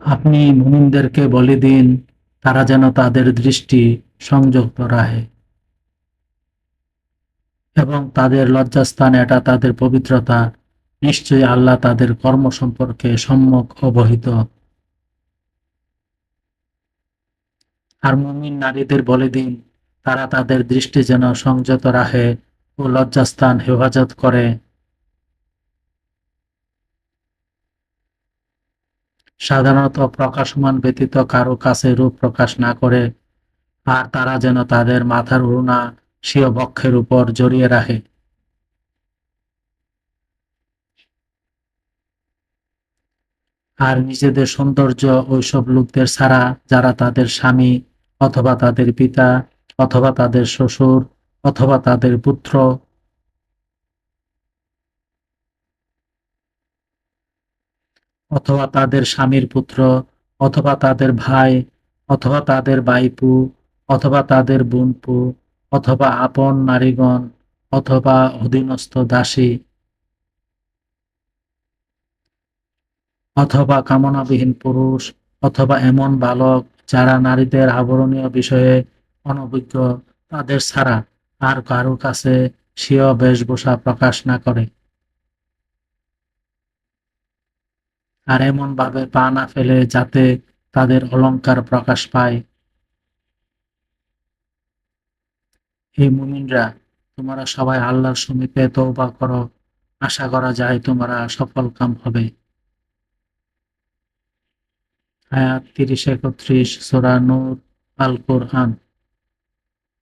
আপনি মুমিনদেরকে বলে দিন, তারা যেন তাদের দৃষ্টি সংযত রাখে এবং তাদের লজ্জাস্থান এটা তাদের পবিত্রতা। নিশ্চয়ই আল্লাহ তাদের কর্ম সম্পর্কে সম্যক অবহিত। আর মুমিন নারীদের বলে দিন, তারা তাদের দৃষ্টি যেন সংযত রাখে ও লজ্জাস্থান হেফাজত করে। সাধারণত প্রকাশমান ব্যতীত কারো কাছে রূপ প্রকাশ না করে। আর তারা যেন তাদের মাথার ওড়না স্বীয় বক্ষের উপর জড়িয়ে রাখে। আর নিজেদের সৌন্দর্য ওইসব লোকদের ছাড়া যারা তাদের স্বামী অথবা তাদের পিতা অথবা তাদের শ্বশুর অথবা তাদের পুত্র অথবা তাদের স্বামীর পুত্র অথবা তাদের ভাই অথবা তাদের ভাইপু অথবা তাদের বোনপু অথবা আপন নারীগণ অথবা অধীনস্থ দাসী অথবা কামনাবিহীন পুরুষ অথবা এমন বালক যারা নারীদের আবরণীয় বিষয়ে অনভিজ্ঞ, তাদের ছাড়া আর কারো কাছে স্বীয় বেশভূষা প্রকাশ না করে। আর এমন ভাবে পা না ফেলে যাতে তাদের অলংকার প্রকাশ পায়। হে মুমিনরা, তোমরা সবাই আল্লাহর সমীপে তওবা করো, আশা করা যায় তোমরা সফলকাম হবে। আয়াত ৩০-৩১ সূরা নূর, আল কোরআন।